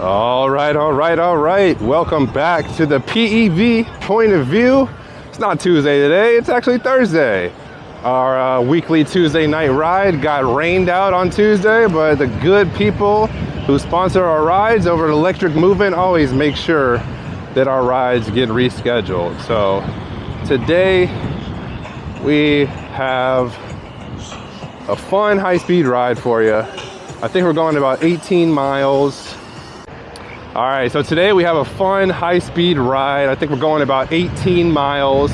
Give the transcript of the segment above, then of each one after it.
All right. Welcome back to the PEV point of view. It's not Tuesday today, it's actually Thursday. Our weekly Tuesday night ride got rained out on Tuesday, but the good people who sponsor our rides over at Electric Movement always make sure that our rides get rescheduled. So today we have a fun high-speed ride for you. I think we're going about 18 miles. All right, so today we have a fun high-speed ride. I think we're going about 18 miles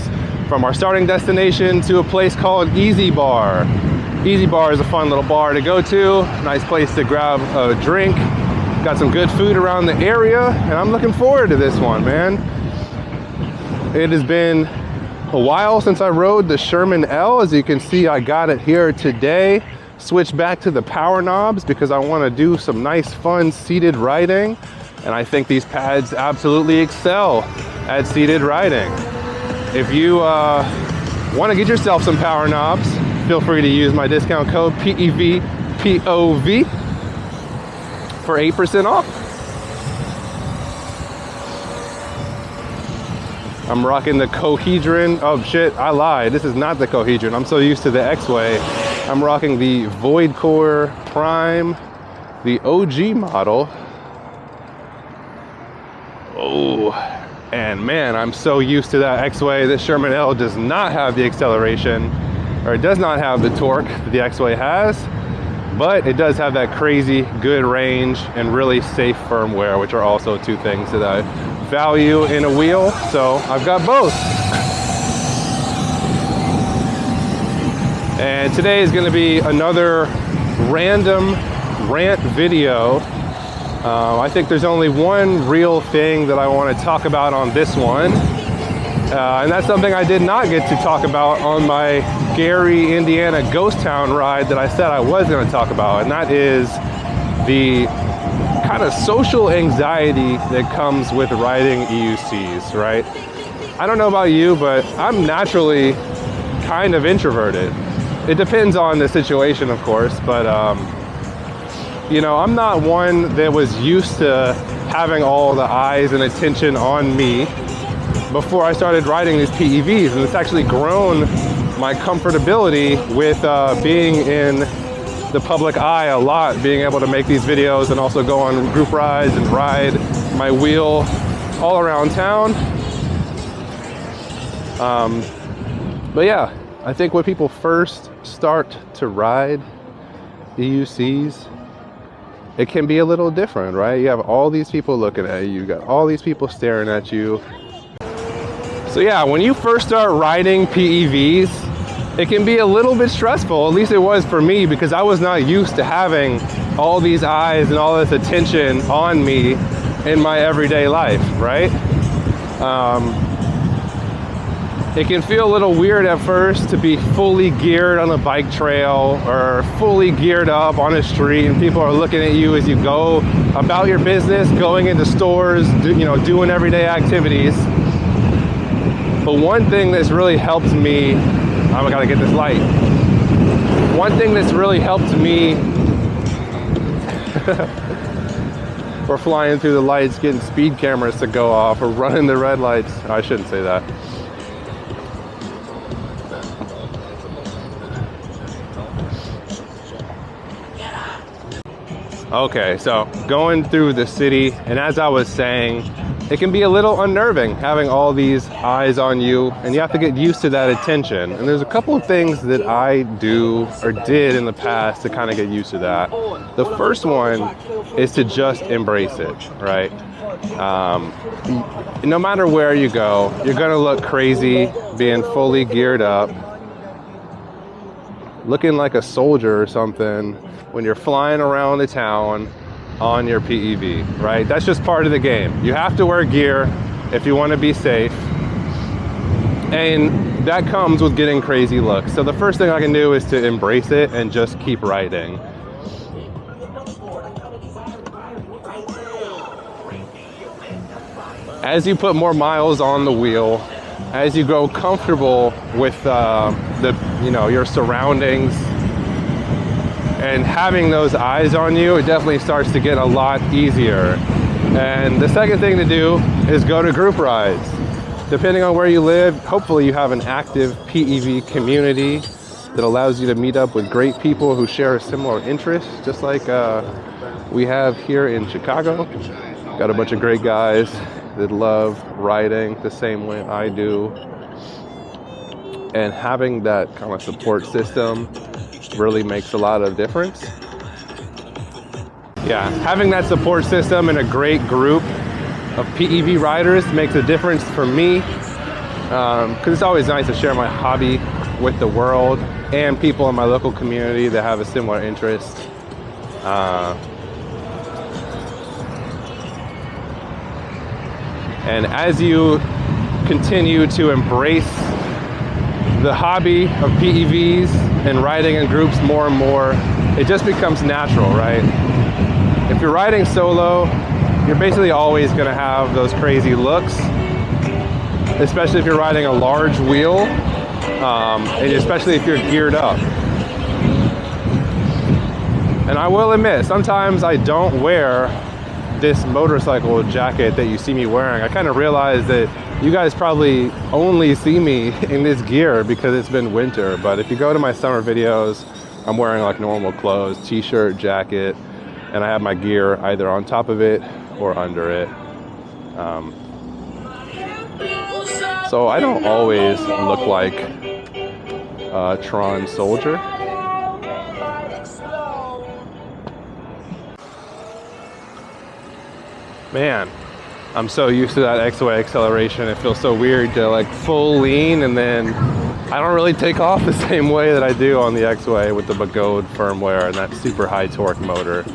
from our starting destination to a place called Easy Bar. Easy Bar is a fun little bar to go to. Nice place to grab a drink. Got some good food around the area, and I'm looking forward to this one, man. It has been a while since I rode the Sherman L. As you can see, I got it here today. Switched back to the power knobs because I want to do some nice, fun seated riding. And I think these pads absolutely excel at seated riding. If you want to get yourself some power knobs, feel free to use my discount code PEVPOV for 8% off. I'm rocking the Cohedron. Oh shit, I lied. This is not the Cohedron. I'm so used to the X-Way. I'm rocking the Void Core Prime, the OG model. Oh, and man, I'm so used to that X-Way. This Sherman L does not have the acceleration, or it does not have the torque that the X-Way has, but it does have that crazy good range and really safe firmware, which are also two things that I value in a wheel. So I've got both. And today is going to be another random rant video. I think there's only one real thing that I want to talk about on this one, and that's something I did not get to talk about on my Gary, Indiana ghost town ride that I said I was going to talk about, and that is the kind of social anxiety that comes with riding EUCs, right? I don't know about you, but I'm naturally kind of introverted. It depends on the situation, of course, but you know, I'm not one that was used to having all the eyes and attention on me before I started riding these PEVs, and it's actually grown my comfortability with being in the public eye a lot, being able to make these videos and also go on group rides and ride my wheel all around town. But yeah, I think when people first start to ride EUCs, it can be a little different, right? You have all these people looking at you, you got all these people staring at you. So yeah, when you first start riding PEVs, it can be a little bit stressful. At least it was for me, because I was not used to having all these eyes and all this attention on me in my everyday life, right? It can feel a little weird at first to be fully geared on a bike trail or fully geared up on a street, and people are looking at you as you go about your business, going into stores, doing everyday activities. But one thing that's really helped me, I gotta get this light. One thing that's really helped me, we're flying through the lights, getting speed cameras to go off, or running the red lights. I shouldn't say that. Okay, so going through the city, and as I was saying, it can be a little unnerving having all these eyes on you, and you have to get used to that attention. And there's a couple of things that I do or did in the past to kind of get used to that. The first one is to just embrace it, right? No matter where you go, you're gonna look crazy being fully geared up, looking like a soldier or something when you're flying around the town on your PEV, right? That's just part of the game. You have to wear gear if you want to be safe, and that comes with getting crazy looks. So the first thing I can do is to embrace it and just keep riding. As you put more miles on the wheel, as you grow comfortable with your surroundings, and having those eyes on you, it definitely starts to get a lot easier. And the second thing to do is go to group rides. Depending on where you live, hopefully you have an active PEV community that allows you to meet up with great people who share similar interests, just like we have here in Chicago. Got a bunch of great guys that love riding the same way I do. And having that kind of support system really makes a lot of difference. Yeah, having that support system and a great group of PEV riders makes a difference for me, because it's always nice to share my hobby with the world and people in my local community that have a similar interest. And as you continue to embrace the hobby of PEVs and riding in groups more and more, it just becomes natural, right? If you're riding solo, you're basically always gonna have those crazy looks, especially if you're riding a large wheel, and especially if you're geared up. And I will admit, sometimes I don't wear this motorcycle jacket that you see me wearing. I kind of realized that you guys probably only see me in this gear because it's been winter, but if you go to my summer videos, I'm wearing like normal clothes, t-shirt, jacket, and I have my gear either on top of it or under it. So I don't always look like a Tron soldier. Man, I'm so used to that X-Way acceleration. It feels so weird to like full lean, and then I don't really take off the same way that I do on the X-Way with the Gaurds firmware and that super high torque motor.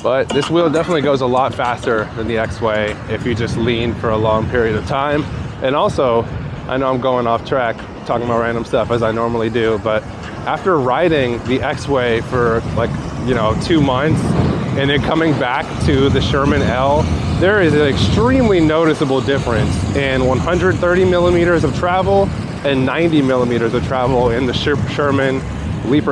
But this wheel definitely goes a lot faster than the X-Way if you just lean for a long period of time. And also, I know I'm going off track talking about random stuff as I normally do, but after riding the X-Way for like, 2 months and then coming back to the Sherman L, there is an extremely noticeable difference in 130 millimeters of travel and 90 millimeters of travel in the Sherman Leatt.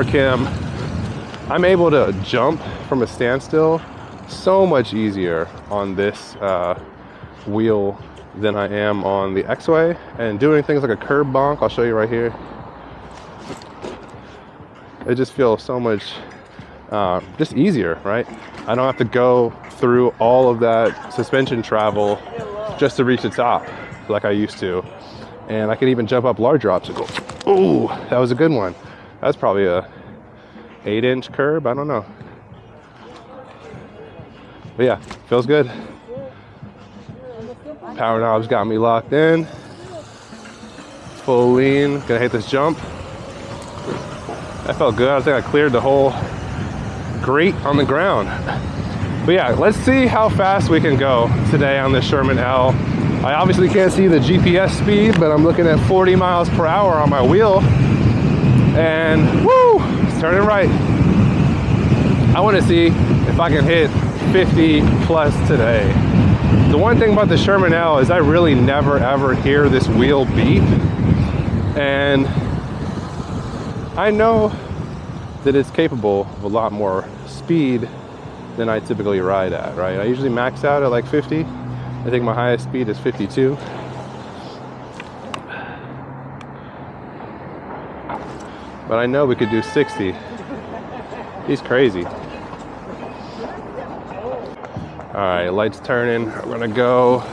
I'm able to jump from a standstill so much easier on this wheel than I am on the X-Way, and doing things like a curb bonk, I'll show you right here. It just feels so much just easier, right? I don't have to go through all of that suspension travel just to reach the top like I used to. And I can even jump up larger obstacles. Ooh, that was a good one. That's probably a 8-inch curb, I don't know. But yeah, feels good. Power knobs got me locked in. Full lean, gonna hit this jump. That felt good. I think I cleared the whole grate on the ground. But yeah, let's see how fast we can go today on the Sherman L. I obviously can't see the GPS speed, but I'm looking at 40 miles per hour on my wheel. And woo, it's turning right. I want to see if I can hit 50 plus today. The one thing about the Sherman L is I really never ever hear this wheel beep. And I know that it's capable of a lot more speed than I typically ride at, right? I usually max out at like 50. I think my highest speed is 52. But I know we could do 60. He's crazy. All right, lights turning. We're gonna go.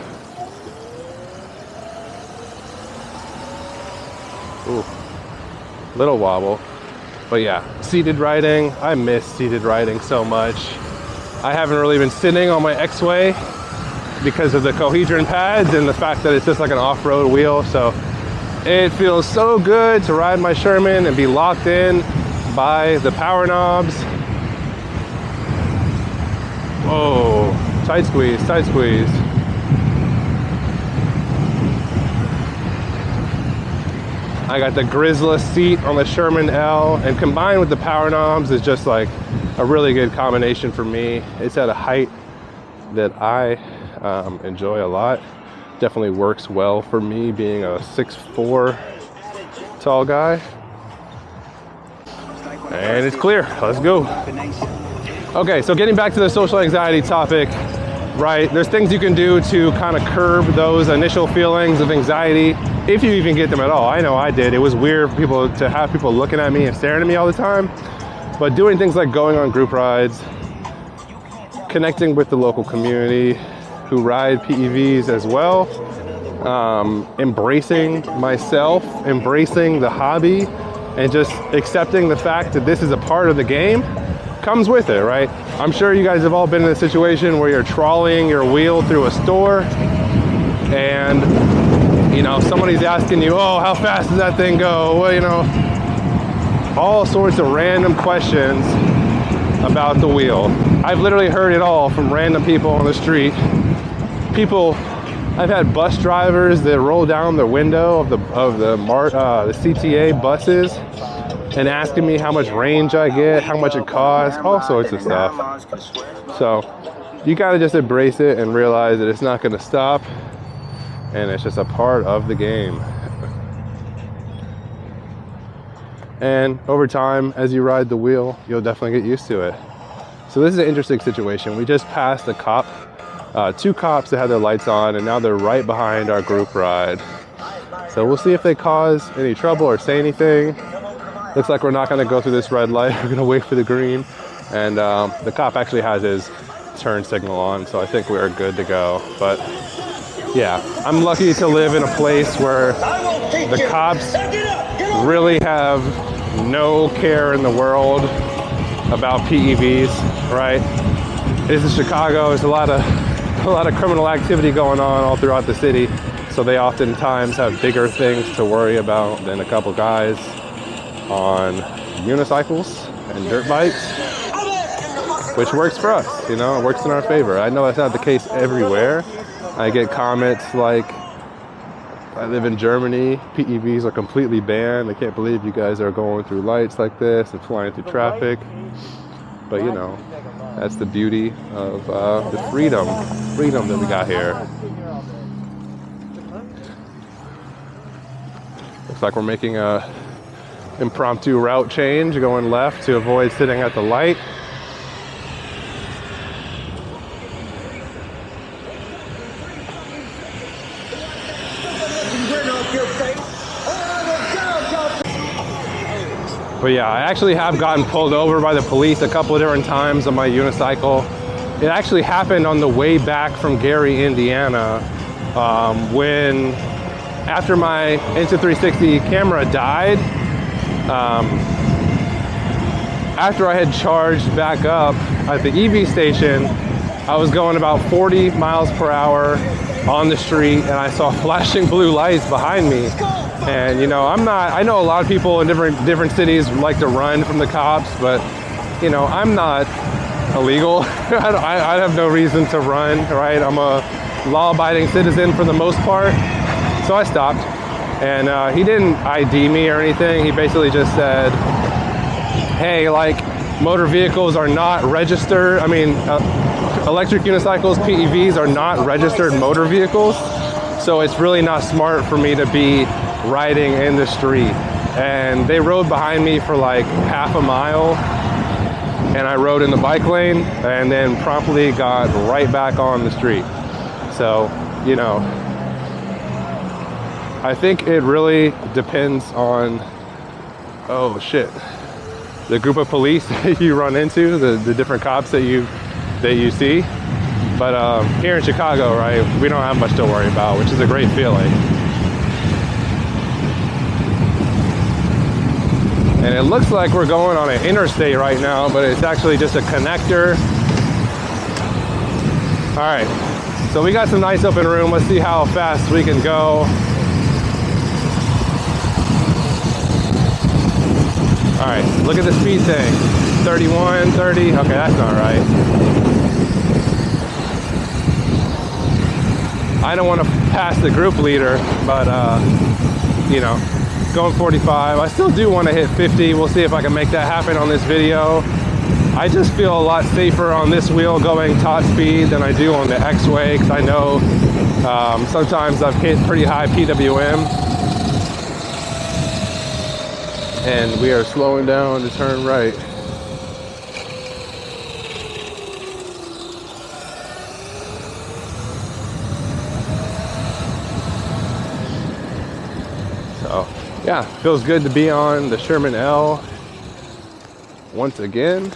Ooh, little wobble. But yeah, seated riding. I miss seated riding so much. I haven't really been sitting on my X-Way because of the cohedron pads and the fact that it's just like an off-road wheel. So it feels so good to ride my Sherman and be locked in by the power knobs. Whoa, tight squeeze, tight squeeze. I got the Grizzly seat on the Sherman L, and combined with the power knobs is just like a really good combination for me. It's at a height that I enjoy a lot. Definitely works well for me being a 6'4" tall guy. And it's clear, let's go. Okay, so getting back to the social anxiety topic, right? There's things you can do to kind of curb those initial feelings of anxiety, if you even get them at all. I know I did. It was weird for people to have people looking at me and staring at me all the time. But doing things like going on group rides, connecting with the local community who ride PEVs as well, embracing myself, embracing the hobby, and just accepting the fact that this is a part of the game comes with it, right? I'm sure you guys have all been in a situation where you're trolleying your wheel through a store and, you know, somebody's asking you, oh, how fast does that thing go? Well, you know, all sorts of random questions about the wheel. I've literally heard it all from random people on the street. I've had bus drivers that roll down the window of the CTA buses and asking me how much range I get, how much it costs, all sorts of stuff. So you gotta just embrace it and realize that it's not gonna stop, and it's just a part of the game. And over time, as you ride the wheel, you'll definitely get used to it. So this is an interesting situation. We just passed a cop, 2 cops that had their lights on, and now they're right behind our group ride. So we'll see if they cause any trouble or say anything. Looks like we're not gonna go through this red light. We're gonna wait for the green. And the cop actually has his turn signal on, so I think we're good to go. But yeah, I'm lucky to live in a place where the cops really have no care in the world about PEVs, right? This is Chicago. There's a lot of criminal activity going on all throughout the city, so they oftentimes have bigger things to worry about than a couple guys on unicycles and dirt bikes, which works for us, you know, it works in our favor. I know that's not the case everywhere. I get comments like, I live in Germany, PEVs are completely banned. I can't believe you guys are going through lights like this and flying through traffic. But you know, that's the beauty of the freedom that we got here. Looks like we're making a impromptu route change, going left to avoid sitting at the light. But yeah, I actually have gotten pulled over by the police a couple of different times on my unicycle. It actually happened on the way back from Gary, Indiana, when after my Insta360 camera died, after I had charged back up at the EV station, I was going about 40 miles per hour on the street, and I saw flashing blue lights behind me. And you know, I know a lot of people in different cities like to run from the cops, but you know, I'm not illegal. I have no reason to run, right? I'm a law-abiding citizen for the most part. So I stopped, and he didn't ID me or anything. He basically just said, hey, like, motor vehicles are not registered. I mean, electric unicycles, PEVs, are not registered motor vehicles. So it's really not smart for me to be riding in the street. And they rode behind me for like half a mile, and I rode in the bike lane and then promptly got right back on the street. So, you know, I think it really depends on, oh shit, the group of police that you run into, the different cops that you see. But here in Chicago, right, we don't have much to worry about, which is a great feeling. And it looks like we're going on an interstate right now, but it's actually just a connector. All right, so we got some nice open room. Let's see how fast we can go. All right, look at the speed thing. 31, 30, okay, that's not right. I don't want to pass the group leader, but you know, going 45. I still do want to hit 50. We'll see if I can make that happen on this video. I just feel a lot safer on this wheel going top speed than I do on the X-Way, because I know sometimes I've hit pretty high PWM. And we are slowing down to turn right. yeah, feels good to be on the Sherman L once again.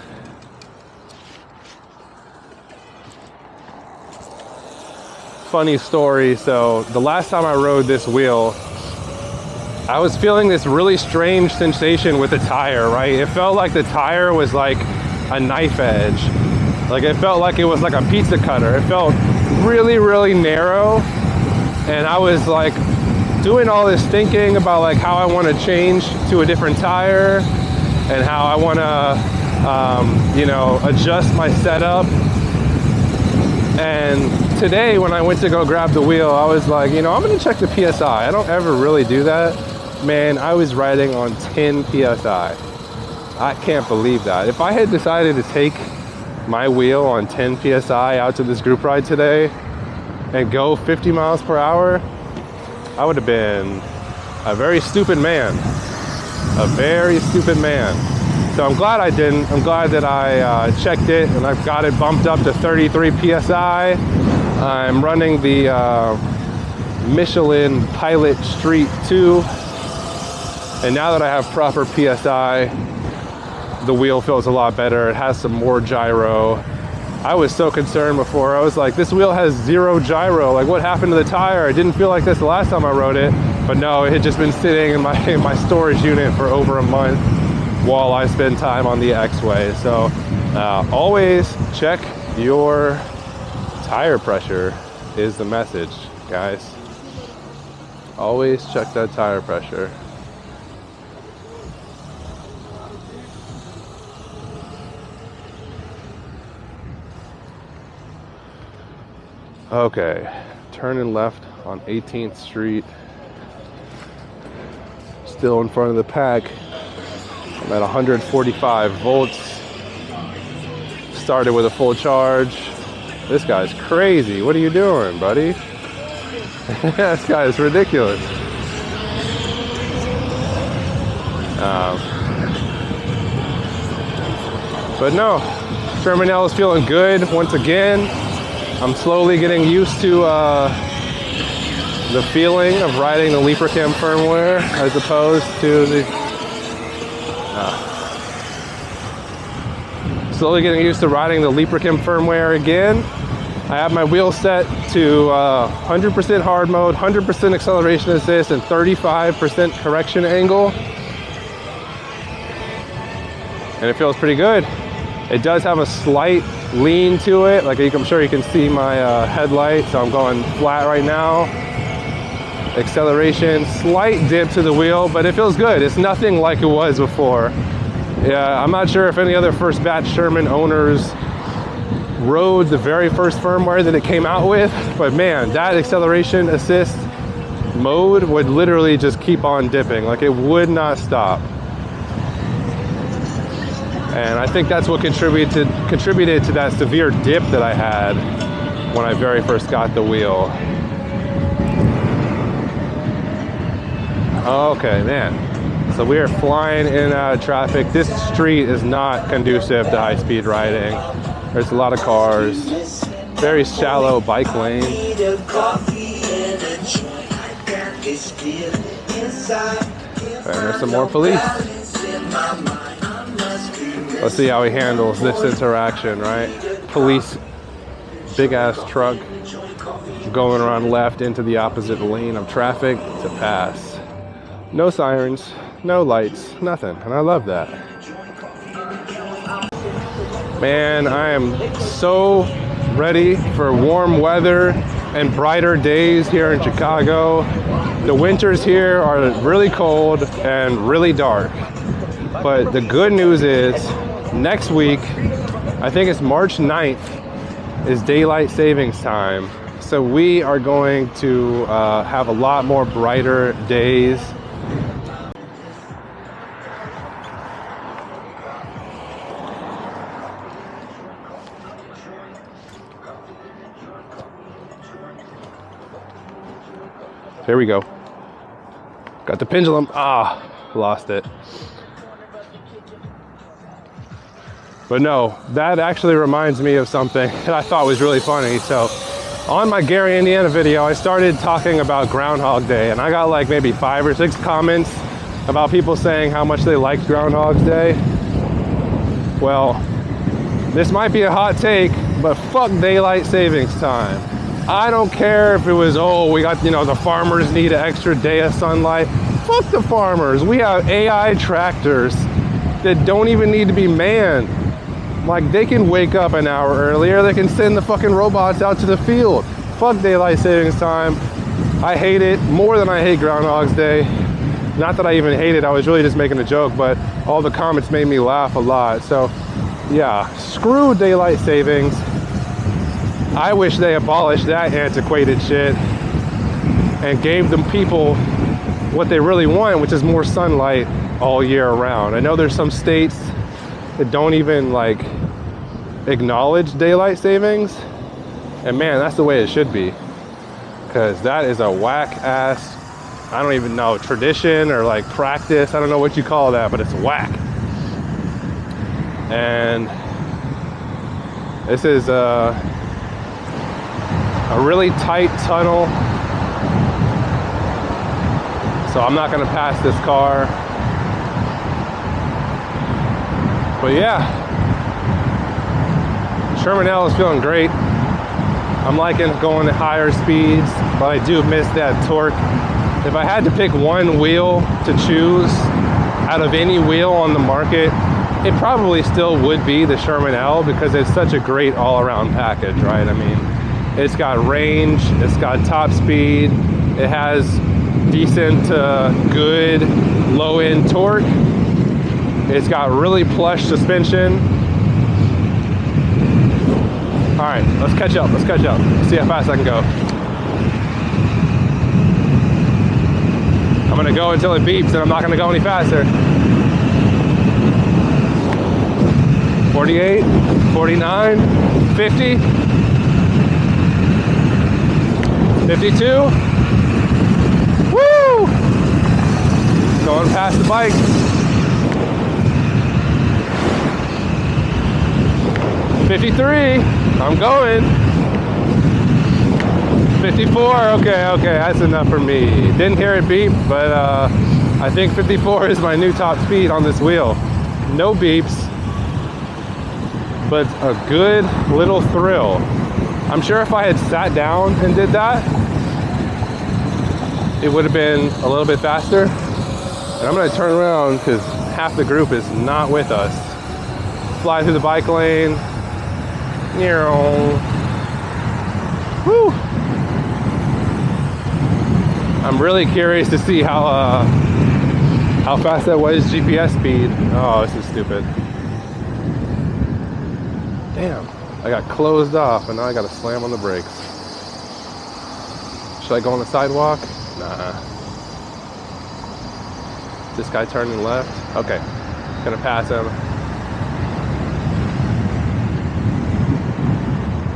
Funny story, so the last time I rode this wheel, I was feeling this really strange sensation with the tire, right? It felt like the tire was like a knife edge. Like it felt like it was like a pizza cutter. It felt really, really narrow. And I was like doing all this thinking about like how I want to change to a different tire and how I want to, you know, adjust my setup. And today when I went to go grab the wheel, I was like, you know, I'm going to check the PSI. I don't ever really do that. Man, I was riding on 10 PSI. I can't believe that. If I had decided to take my wheel on 10 PSI out to this group ride today and go 50 miles per hour, I would have been a very stupid man. A very stupid man. So I'm glad I didn't. I'm glad that I checked it and I've got it bumped up to 33 PSI. I'm running the Michelin Pilot Street 2. And now that I have proper PSI, the wheel feels a lot better. It has some more gyro. I was so concerned before. I was like, this wheel has 0 gyro. Like, what happened to the tire? It didn't feel like this the last time I rode it. But no, it had just been sitting in my storage unit for over a month while I spend time on the X-Way. So always check your tire pressure is the message, guys. Always check that tire pressure. Okay, turning left on 18th Street. Still in front of the pack. I'm at 145 volts. Started with a full charge. This guy's crazy. What are you doing, buddy? This guy is ridiculous. But no, Sherman L is feeling good once again. I'm slowly getting used to the feeling of riding the Leatt firmware as opposed to the slowly getting used to riding the Leatt firmware again. I have my wheel set to 100% hard mode, 100% acceleration assist, and 35% correction angle. And it feels pretty good. It does have a slight lean to it. Like I'm sure you can see my headlight. So I'm going flat right now. Acceleration, slight dip to the wheel, but it feels good. It's nothing like it was before. Yeah, I'm not sure if any other first batch Sherman owners rode the very first firmware that it came out with, but man, that acceleration assist mode would literally just keep on dipping. Like it would not stop. And I think that's what contributed to that severe dip that I had when I very first got the wheel. Okay, man. So we are flying in and out of traffic. This street is not conducive to high-speed riding. There's a lot of cars. Very shallow bike lane. And there's some more police. Let's see how he handles this interaction, right? Police, big ass truck going around left into the opposite lane of traffic to pass. No sirens, no lights, nothing. And I love that. Man, I am so ready for warm weather and brighter days here in Chicago. The winters here are really cold and really dark. But the good news is next week, I think it's March 9th, is daylight savings time. So we are going to have a lot more brighter days. Here we go. Got the pendulum. Ah, lost it. But no, that actually reminds me of something that I thought was really funny. So on my Gary, Indiana video, I started talking about Groundhog Day, and I got like maybe 5 or 6 comments about people saying how much they liked Groundhog's Day. Well, this might be a hot take, but fuck daylight savings time. I don't care if it was, oh, we got, you know, the farmers need an extra day of sunlight. Fuck the farmers. We have AI tractors that don't even need to be manned. Like, they can wake up an hour earlier. They can send the fucking robots out to the field. Fuck daylight savings time. I hate it more than I hate Groundhog's Day. Not that I even hate it. I was really just making a joke, but all the comments made me laugh a lot. So, yeah, screw daylight savings. I wish they abolished that antiquated shit and gave them people what they really want, which is more sunlight all year round. I know there's some states that don't even like acknowledge daylight savings, and man, that's the way it should be, because that is a whack ass, I don't even know, tradition or like practice, I don't know what you call that, but it's whack. And this is a really tight tunnel, so I'm not gonna pass this car. But yeah, Sherman L is feeling great. I'm liking going at higher speeds, but I do miss that torque. If I had to pick one wheel to choose out of any wheel on the market, it probably still would be the Sherman L, because it's such a great all-around package, right? I mean, it's got range, it's got top speed, it has decent to good low-end torque. It's got really plush suspension. All right, let's catch up, let's see how fast I can go. I'm gonna go until it beeps, and I'm not gonna go any faster. 48, 49, 50, 52. Woo! Going past the bike. 53, I'm going. 54, okay, that's enough for me. Didn't hear it beep, but I think 54 is my new top speed on this wheel. No beeps, but a good little thrill. I'm sure if I had sat down and did that, it would have been a little bit faster. And I'm gonna turn around because half the group is not with us. Fly through the bike lane. Woo! I'm really curious to see how fast that was GPS speed. Oh, this is stupid. Damn, I got closed off and now I gotta slam on the brakes. Should I go on the sidewalk? Nah. This guy turning left? Okay, gonna pass him.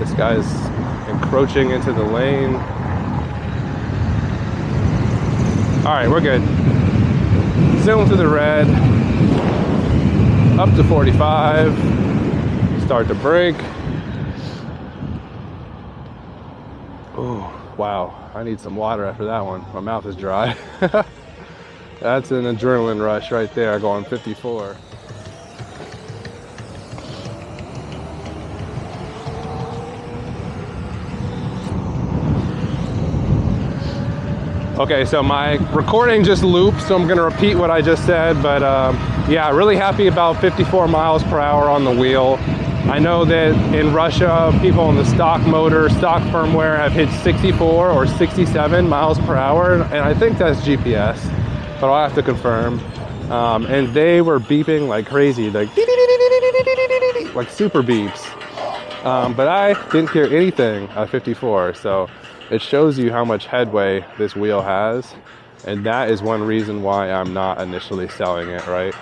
This guy's encroaching into the lane. All right, we're good. Zoom to the red. Up to 45. Start to brake. Oh, wow. I need some water after that one. My mouth is dry. That's an adrenaline rush right there, going 54. Okay, so my recording just looped, so I'm gonna repeat what I just said, but yeah, really happy about 54 miles per hour on the wheel. I know that in Russia, people in the stock motor, stock firmware have hit 64 or 67 miles per hour, and I think that's GPS, but I'll have to confirm. And they were beeping like crazy, like super beeps. But I didn't hear anything at 54, so it shows you how much headway this wheel has, and that is one reason why I'm not initially selling it, right?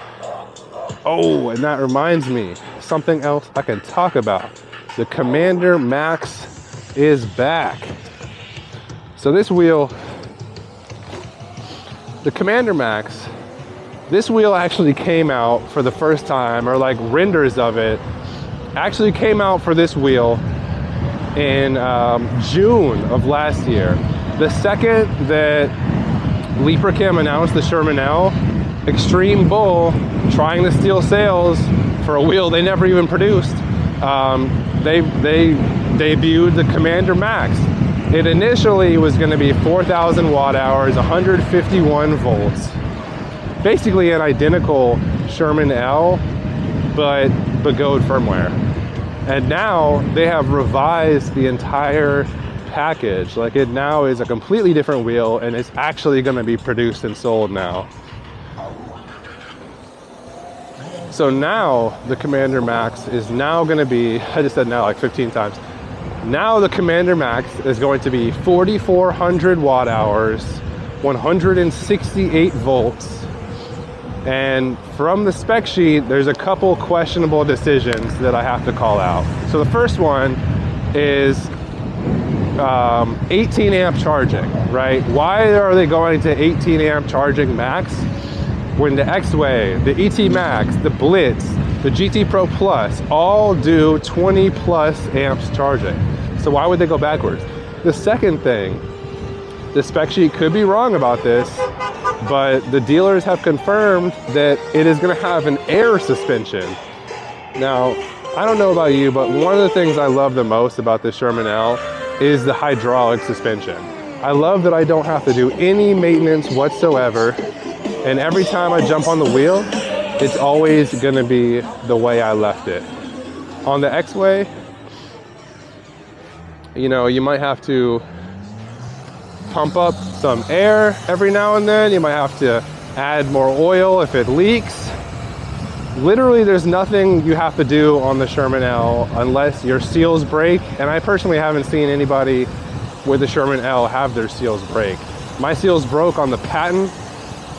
Oh, and that reminds me, something else I can talk about. The Commander Max is back. So this wheel, the Commander Max, this wheel actually came out for the first time, or like renders of it, actually came out for this wheel in June of last year. The second that Leatt announced the Sherman L, Extreme Bull, trying to steal sales for a wheel they never even produced, they debuted the Commander Max. It initially was going to be 4,000 watt hours, 151 volts. Basically an identical Sherman L, but Gaurds firmware. And now they have revised the entire package. Like, it now is a completely different wheel, and it's actually going to be produced and sold now. So now the Commander Max is now going to be, I just said now like 15 times. Now the Commander Max is going to be 4,400 watt hours, 168 volts. And from the spec sheet, there's a couple questionable decisions that I have to call out. So the first one is 18 amp charging, right? Why are they going to 18 amp charging max when the X-Way, the ET Max, the Blitz, the GT Pro Plus all do 20 plus amps charging? So why would they go backwards? The second thing, the spec sheet could be wrong about this, but the dealers have confirmed that it is going to have an air suspension. Now, I don't know about you, but one of the things I love the most about the Sherman L is the hydraulic suspension. I love that I don't have to do any maintenance whatsoever, and every time I jump on the wheel, it's always going to be the way I left it. On the X-Way, you know, you might have to pump up some air every now and then. You might have to add more oil if it leaks. Literally, there's nothing you have to do on the Sherman L unless your seals break. And I personally haven't seen anybody with the Sherman L have their seals break. My seals broke on the Patent,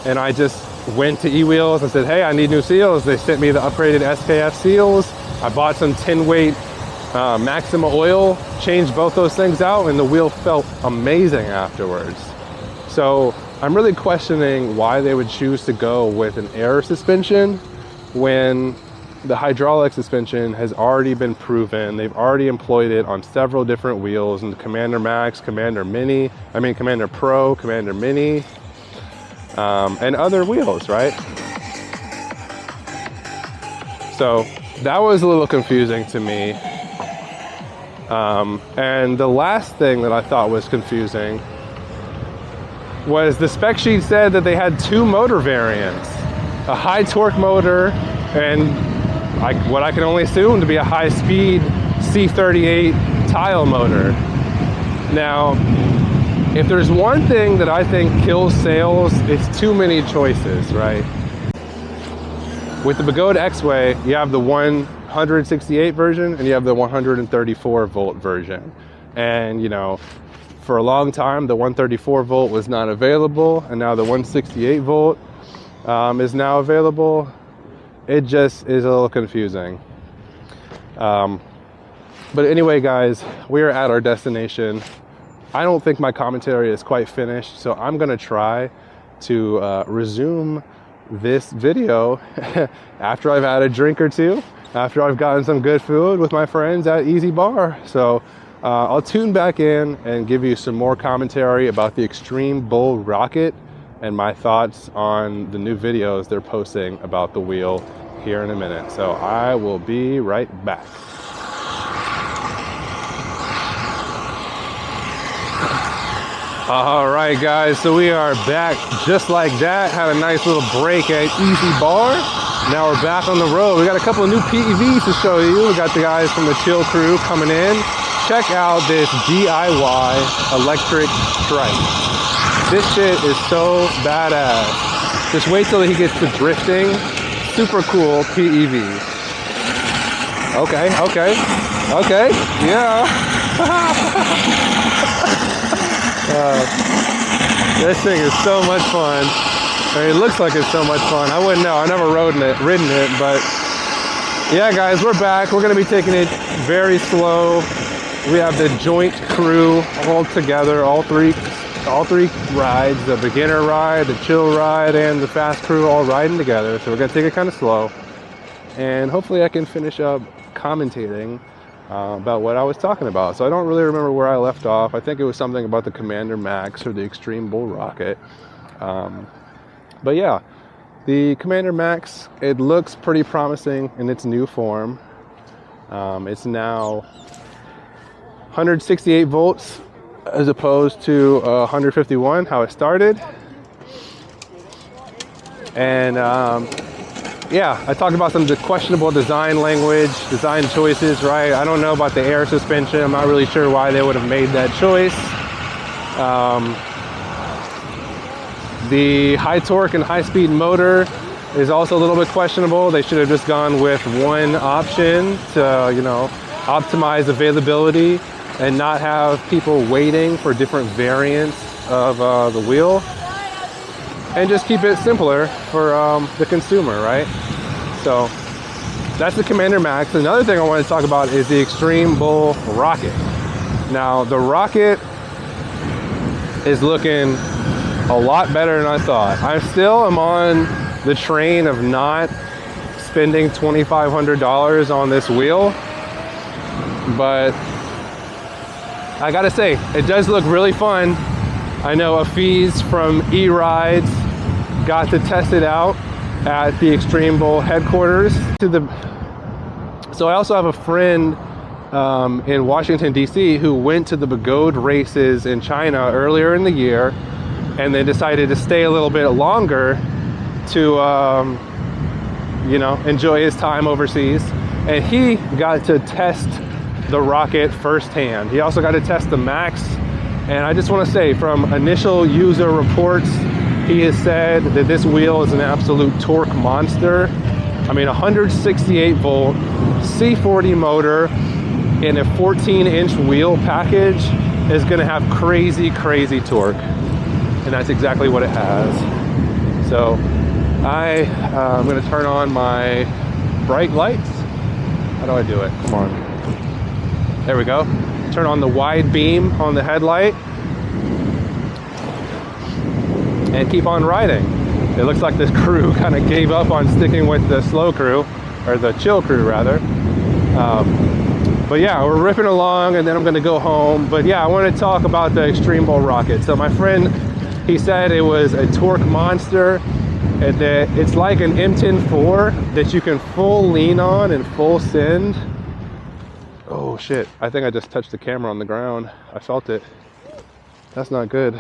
and I just went to Ewheels and said, hey, I need new seals. They sent me the upgraded SKF seals. I bought some 10 weight Maxima oil, changed both those things out, and the wheel felt amazing afterwards. So I'm really questioning why they would choose to go with an air suspension when the hydraulic suspension has already been proven. They've already employed it on several different wheels in the Commander Max, Commander Pro, Commander Mini, and other wheels, right? So that was a little confusing to me. And the last thing that I thought was confusing was the spec sheet said that they had two motor variants, a high torque motor and what I can only assume to be a high speed C38 tile motor. Now, if there's one thing that I think kills sales, it's too many choices, right? With the Gaurds X-Way, you have the 168 version and you have the 134 volt version. And, you know, for a long time, the 134 volt was not available, and now the 168 volt is now available. It just is a little confusing. But anyway, guys, we are at our destination. I don't think my commentary is quite finished, so I'm gonna try to resume this video after I've had a drink or two, after I've gotten some good food with my friends at Easy Bar. So I'll tune back in and give you some more commentary about the Extreme Bull Rocket and my thoughts on the new videos they're posting about the wheel here in a minute. So I will be right back. All right, guys, so we are back just like that. Had a nice little break at Easy Bar. Now we're back on the road. We got a couple of new PEVs to show you. We got the guys from the Chill crew coming in. Check out this DIY electric trike. This shit is so badass. Just wait till he gets to drifting. Super cool PEV. Okay, yeah. This thing is so much fun. I mean, it looks like it's so much fun. I wouldn't know. I've never ridden it, but yeah, guys, we're back. We're gonna be taking it very slow. We have the joint crew all together, all three rides, the beginner ride, the chill ride, and the fast crew all riding together. So we're gonna take it kind of slow, and hopefully I can finish up commentating about what I was talking about. So I don't really remember where I left off. I think it was something about the Commander Max or the Extreme Bull Rocket. But yeah, The Commander Max, it looks pretty promising in its new form. It's now 168 volts as opposed to 151, how it started. And yeah, I talked about some questionable design language, design choices, right? I don't know about the air suspension. I'm not really sure why they would have made that choice. The high torque and high speed motor is also a little bit questionable. They should have just gone with one option to, you know, optimize availability and not have people waiting for different variants of the wheel, and just keep it simpler for the consumer, right? So that's the Commander Max. Another thing I want to talk about is the Extreme Bull Rocket. Now the Rocket is looking a lot better than I thought. I still am on the train of not spending $2,500 on this wheel, but I gotta say, it does look really fun. I know Afiz from E-Rides got to test it out at the Extreme Bull headquarters. So I also have a friend in Washington, D.C. who went to the Gaurds races in China earlier in the year, and they decided to stay a little bit longer to, you know, enjoy his time overseas. And he got to test the Rocket firsthand. He also got to test the Max. And I just want to say, from initial user reports, he has said that this wheel is an absolute torque monster. I mean, 168 volt C40 motor in a 14-inch wheel package is going to have crazy, crazy torque. And that's exactly what it has. So I'm going to turn on my bright lights. How do I do it? Come on. There we go. Turn on the wide beam on the headlight and keep on riding. It looks like this crew kind of gave up on sticking with the slow crew, or the chill crew rather. But yeah, we're ripping along, and then I'm going to go home. But yeah, I want to talk about the Extreme Bull Rocket. So my friend, he said it was a torque monster, and that it's like an M10-4 that you can full lean on and full send. Oh shit, I think I just touched the camera on the ground. I felt it. That's not good.